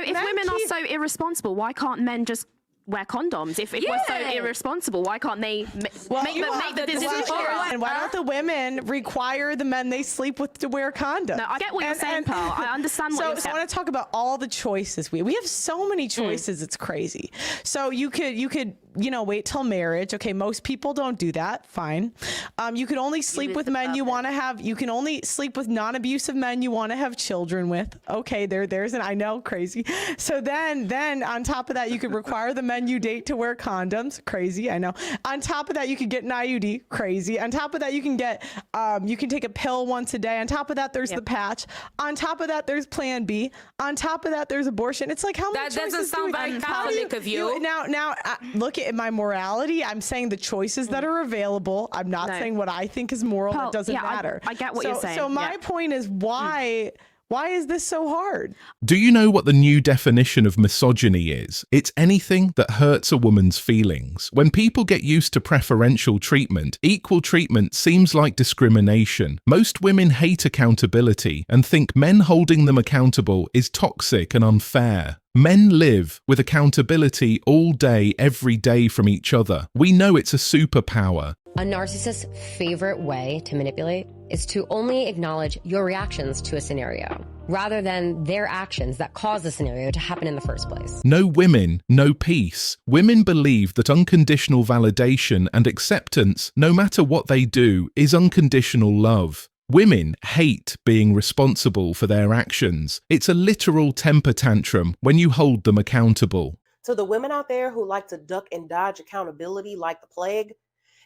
if women are so irresponsible, why can't men just wear condoms? If we're so irresponsible, why can't they make the decision for us? And why don't the women require the men they sleep with to wear condoms? No, I get what you're saying, Pearl. I understand what you're saying. So I want to talk about all the choices. We have so many choices. It's crazy. So you could wait till marriage. Okay, most people don't do that. Fine. You can only sleep with men you want to have. You can only sleep with non-abusive men you want to have children with. Okay, there's an, I know, crazy. So then on top of that, you could require the men you date to wear condoms. Crazy, I know. On top of that, you could get an IUD. Crazy. On top of that, you can get you can take a pill once a day. On top of that, there's the patch. On top of that, there's Plan B. On top of that, there's abortion. It's like, how many choices doesn't sound very Catholic of you. Now look at my morality. I'm saying the choices that are available. I'm not saying what I think is moral. That doesn't matter. I get what you're saying. So my point is, why is this so hard? Do you know what the new definition of misogyny is? It's anything that hurts a woman's feelings. When people get used to preferential treatment, equal treatment seems like discrimination. Most women hate accountability and think men holding them accountable is toxic and unfair. Men live with accountability all day, every day from each other. We know it's a superpower. A narcissist's favorite way to manipulate is to only acknowledge your reactions to a scenario, rather than their actions that cause the scenario to happen in the first place. No women, no peace. Women believe that unconditional validation and acceptance, no matter what they do, is unconditional love. Women hate being responsible for their actions. It's a literal temper tantrum when you hold them accountable. To the women out there who like to duck and dodge accountability like the plague,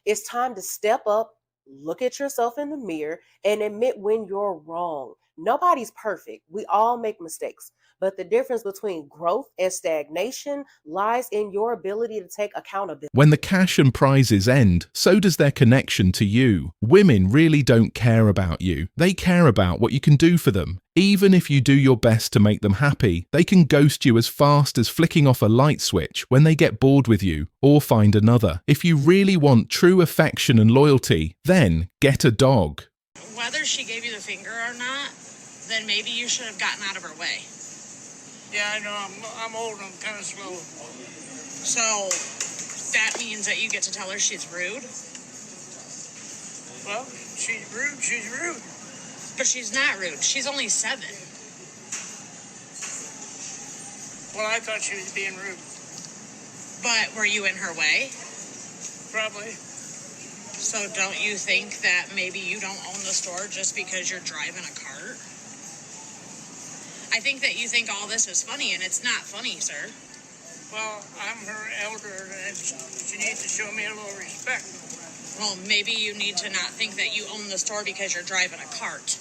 it's time to step up, look at yourself in the mirror, and admit when you're wrong. Nobody's perfect. We all make mistakes. But the difference between growth and stagnation lies in your ability to take accountability. When the cash and prizes end, so does their connection to you. Women really don't care about you. They care about what you can do for them. Even if you do your best to make them happy, they can ghost you as fast as flicking off a light switch when they get bored with you or find another. If you really want true affection and loyalty, then get a dog. Whether she gave you the finger or not, then maybe you should have gotten out of her way. Yeah, I know. I'm old and I'm kind of slow. So that means that you get to tell her she's rude? Well, she's rude. She's rude. But she's not rude. She's only 7. Well, I thought she was being rude. But were you in her way? Probably. So don't you think that maybe you don't own the store just because you're driving a cart? I think that you think all this is funny, and it's not funny, sir. Well, I'm her elder, and she needs to show me a little respect. Well, maybe you need to not think that you own the store because you're driving a cart.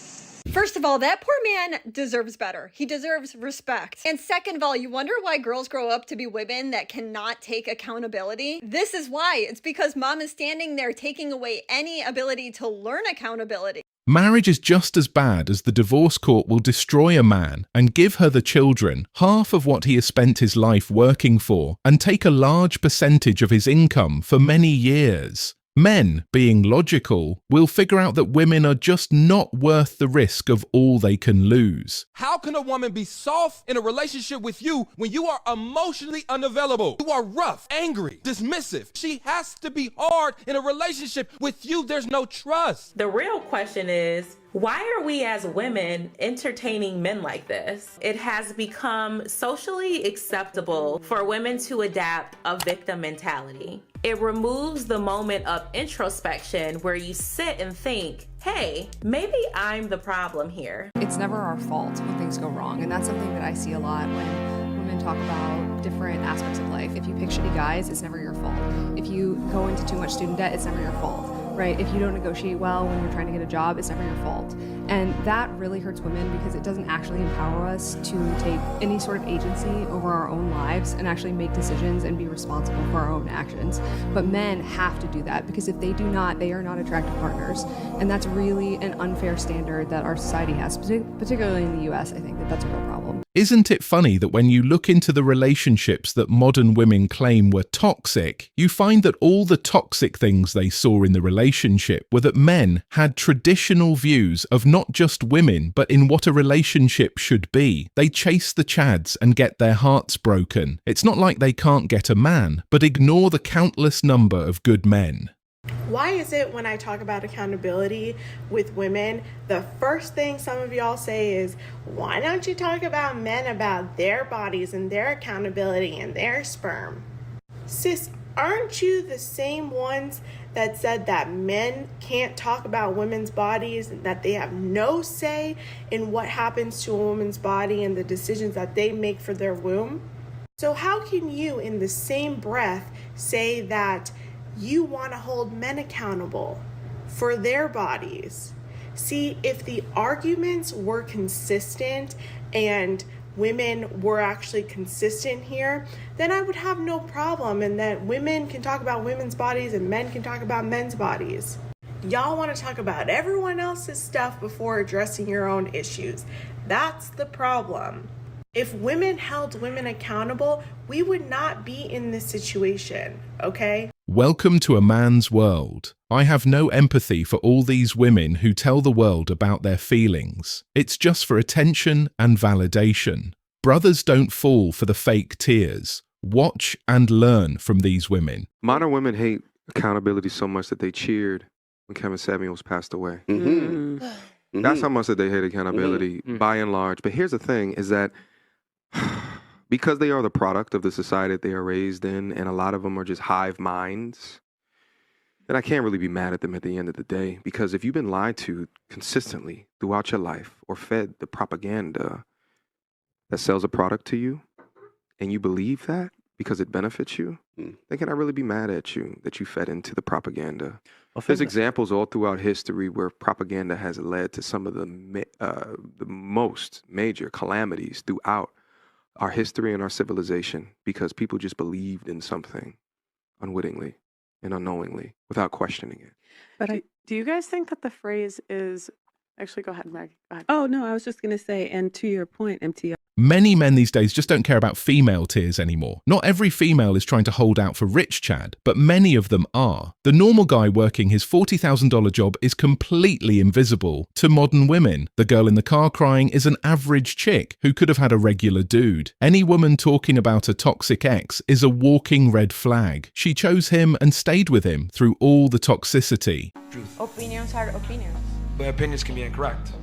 First of all, that poor man deserves better. He deserves respect. And second of all, you wonder why girls grow up to be women that cannot take accountability? This is why. It's because mom is standing there taking away any ability to learn accountability. Marriage is just as bad as the divorce court will destroy a man and give her the children, half of what he has spent his life working for, and take a large percentage of his income for many years. Men, being logical, will figure out that women are just not worth the risk of all they can lose. How can a woman be soft in a relationship with you when you are emotionally unavailable? You are rough, angry, dismissive. She has to be hard in a relationship with you. There's no trust. The real question is, why are we as women entertaining men like this? It has become socially acceptable for women to adapt a victim mentality. It removes the moment of introspection where you sit and think, hey, maybe I'm the problem here. It's never our fault when things go wrong, and that's something that I see a lot when women talk about different aspects of life. If you pick shitty guys, it's never your fault. If you go into too much student debt, it's never your fault. Right? If you don't negotiate well when you're trying to get a job, it's never your fault. And that really hurts women because it doesn't actually empower us to take any sort of agency over our own lives and actually make decisions and be responsible for our own actions. But men have to do that because if they do not, they are not attractive partners. And that's really an unfair standard that our society has, particularly in the US. I think that that's a real problem. Isn't it funny that when you look into the relationships that modern women claim were toxic, you find that all the toxic things they saw in the relationship were that men had traditional views of not just women, but in what a relationship should be. They chase the chads and get their hearts broken. It's not like they can't get a man, but ignore the countless number of good men. Why is it when I talk about accountability with women, the first thing some of y'all say is, why don't you talk about men about their bodies and their accountability and their sperm? Sis, aren't you the same ones that said that men can't talk about women's bodies and that they have no say in what happens to a woman's body and the decisions that they make for their womb? So how can you, in the same breath, say that you want to hold men accountable for their bodies? See, if the arguments were consistent and women were actually consistent here, then I would have no problem in that women can talk about women's bodies and men can talk about men's bodies. Y'all want to talk about everyone else's stuff before addressing your own issues. That's the problem. If women held women accountable, we would not be in this situation, okay? Welcome to a man's world. I have no empathy for all these women who tell the world about their feelings. It's just for attention and validation. Brothers don't fall for the fake tears. Watch and learn from these women. Modern women hate accountability so much that they cheered when Kevin Samuels passed away. That's how much that they hate accountability by and large. But here's the thing is that because they are the product of the society that they are raised in, and a lot of them are just hive minds, then I can't really be mad at them at the end of the day. Because if you've been lied to consistently throughout your life or fed the propaganda that sells a product to you, and you believe that because it benefits you, then can I really be mad at you that you fed into the propaganda? There's examples all throughout history where propaganda has led to some of the most major calamities throughout our history and our civilization, because people just believed in something unwittingly and unknowingly without questioning it. But do you guys think that the phrase is, actually go ahead, Maggie. Go ahead. Oh, no, I was just going to say, and to your point, MTR. Many men these days just don't care about female tears anymore. Not every female is trying to hold out for rich Chad, but many of them are. The normal guy working his $40,000 job is completely invisible to modern women. The girl in the car crying is an average chick who could have had a regular dude. Any woman talking about a toxic ex is a walking red flag. She chose him and stayed with him through all the toxicity. Opinions are opinions. But opinions can be incorrect.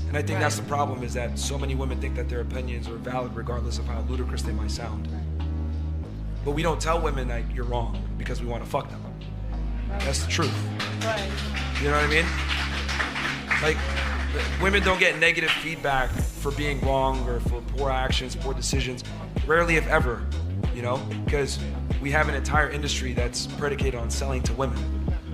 And I think that's the problem, is that so many women think that their opinions are valid regardless of how ludicrous they might sound. But we don't tell women that you're wrong because we want to fuck them. That's the truth. Right. You know what I mean? Like, women don't get negative feedback for being wrong or for poor actions, poor decisions. Rarely, if ever, you know? Because we have an entire industry that's predicated on selling to women.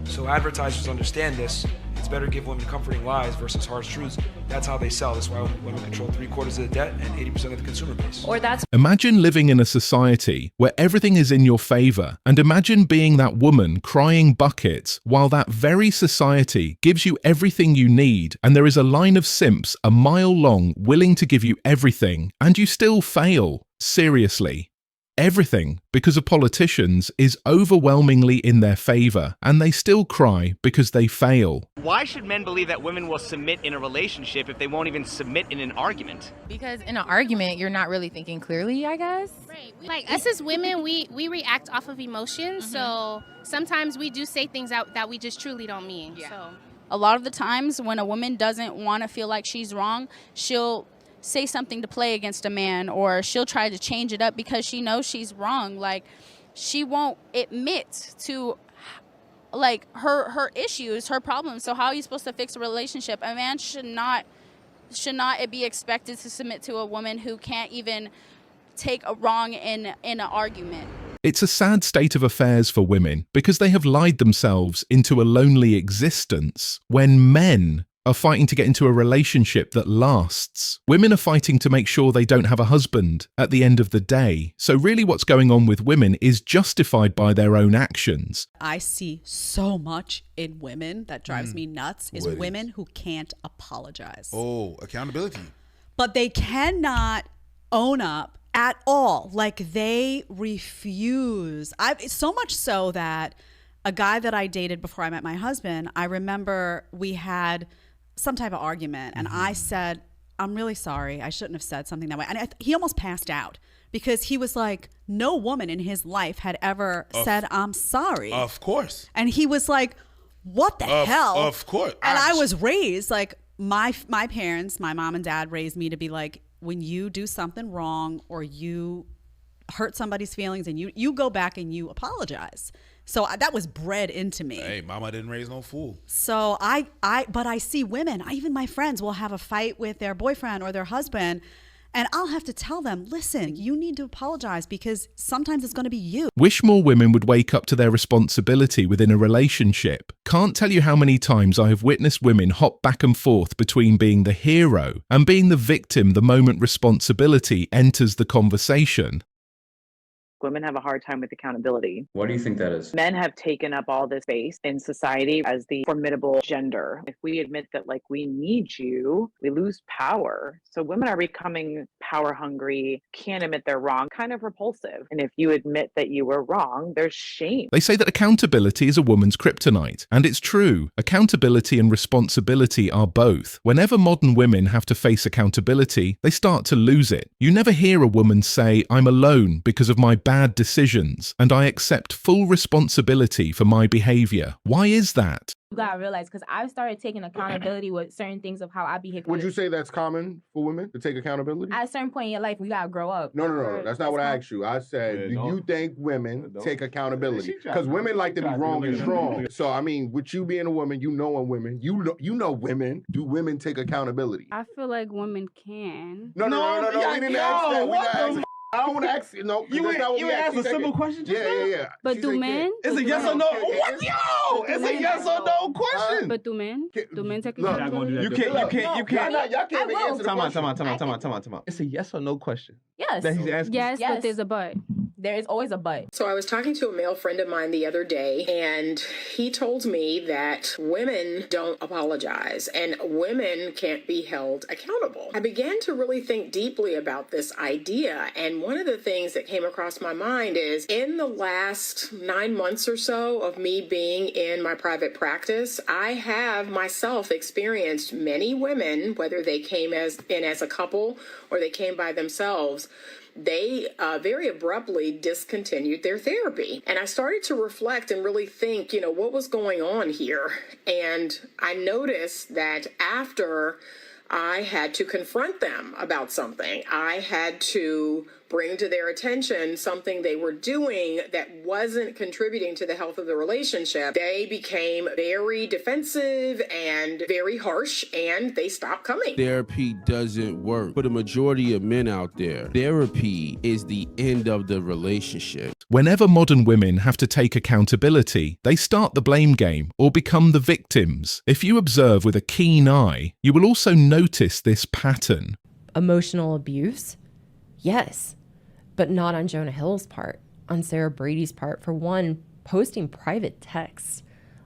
So advertisers understand this. It's better to give women comforting lies versus harsh truths. That's how they sell. That's why women control 3/4 of the debt and 80% of the consumer base. Imagine living in a society where everything is in your favor, and imagine being that woman crying buckets while that very society gives you everything you need, and there is a line of simps a mile long willing to give you everything, and you still fail. Seriously. Everything, because of politicians, is overwhelmingly in their favor, and they still cry because they fail. Why should men believe that women will submit in a relationship if they won't even submit in an argument? Because in an argument, you're not really thinking clearly, I guess. Right. Like us as women, we react off of emotions, so sometimes we do say things out that we just truly don't mean. Yeah. So a lot of the times when a woman doesn't want to feel like she's wrong, she'll say something to play against a man, or she'll try to change it up because she knows she's wrong. Like, she won't admit to like her issues, her problems. So how are you supposed to fix a relationship? A man should not be expected to submit to a woman who can't even take a wrong in an argument. It's a sad state of affairs for women because they have lied themselves into a lonely existence when men are fighting to get into a relationship that lasts. Women are fighting to make sure they don't have a husband at the end of the day. So really what's going on with women is justified by their own actions. I see so much in women that drives me nuts is women who can't apologize. Oh, accountability. but they cannot own up at all. Like they refuse. So much so that a guy that I dated before I met my husband, I remember we had some type of argument and I said, I'm really sorry. I shouldn't have said something that way. And he almost passed out because he was like, no woman in his life had ever said, I'm sorry. Of course. And he was like, what the hell? Of course. And I was raised like my parents, my mom and dad raised me to be like, when you do something wrong or you hurt somebody's feelings and you go back and you apologize. So that was bred into me. Hey, mama didn't raise no fool. So but I see women, even my friends will have a fight with their boyfriend or their husband. And I'll have to tell them, listen, you need to apologize because sometimes it's going to be you. Wish more women would wake up to their responsibility within a relationship. Can't tell you how many times I have witnessed women hop back and forth between being the hero and being the victim the moment responsibility enters the conversation. Women have a hard time with accountability. Why do you think that is? Men have taken up all this space in society as the formidable gender. If we admit that, like, we need you, we lose power. So women are becoming power hungry, can't admit they're wrong, kind of repulsive. And if you admit that you were wrong, there's shame. They say that accountability is a woman's kryptonite, and it's true. Accountability and responsibility are both. Whenever modern women have to face accountability, they start to lose it. You never hear a woman say, I'm alone because of my bad decisions, and I accept full responsibility for my behavior. Why is that? You gotta realize, because I've started taking accountability with certain things of how I behave. Would you say that's common for women to take accountability? At a certain point in your life, we gotta grow up. No. That's not what I asked you. I said, do you think women take accountability? Because women like to be wrong and strong. So, I mean, with you being a woman, you knowing women, you know women. Do women take accountability? I feel like women can. No. We didn't ask that. We not asking. I don't want to ask you. No, you asked a simple question. Yeah. But do men? It's a yes or no. What? Yo, it's a yes or no question. But do men? Do men take accountability? You can't. Y'all can't even answer the question. Time out. It's a yes or no question. Yes. That he's asking. Yes, but there's a but. There is always a but. So I was talking to a male friend of mine the other day, and he told me that women don't apologize and women can't be held accountable. I began to really think deeply about this idea, and one of the things that came across my mind is in the last 9 months or so of me being in my private practice, I have myself experienced many women, whether they came in as a couple or they came by themselves, they very abruptly discontinued their therapy. And I started to reflect and really think, what was going on here? And I noticed that after I had to confront them about something, I had to bring to their attention something they were doing that wasn't contributing to the health of the relationship, they became very defensive and very harsh, and they stopped coming. Therapy doesn't work. For the majority of men out there, therapy is the end of the relationship. Whenever modern women have to take accountability, they start the blame game or become the victims. If you observe with a keen eye, you will also notice this pattern. Emotional abuse? Yes, but not on Jonah Hill's part, on Sarah Brady's part. For one, posting private texts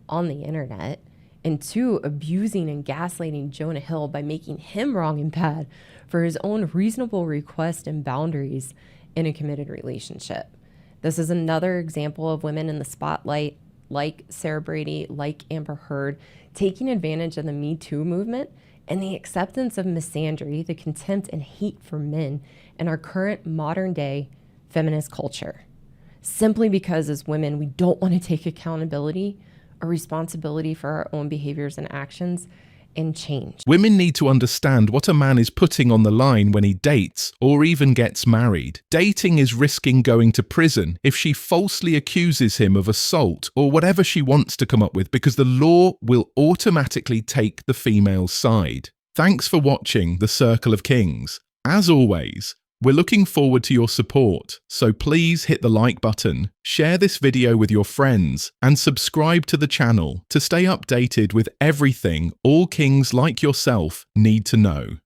on the internet, and two, abusing and gaslighting Jonah Hill by making him wrong and bad for his own reasonable requests and boundaries in a committed relationship. This is another example of women in the spotlight, like Sarah Brady, like Amber Heard, taking advantage of the Me Too movement and the acceptance of misandry, the contempt and hate for men in our current modern day feminist culture. Simply because as women, we don't want to take accountability or responsibility for our own behaviors and actions and change. Women need to understand what a man is putting on the line when he dates or even gets married. Dating is risking going to prison if she falsely accuses him of assault or whatever she wants to come up with, because the law will automatically take the female's side. Thanks for watching The Circle of Kings. As always, we're looking forward to your support, so please hit the like button, share this video with your friends, and subscribe to the channel to stay updated with everything all kings like yourself need to know.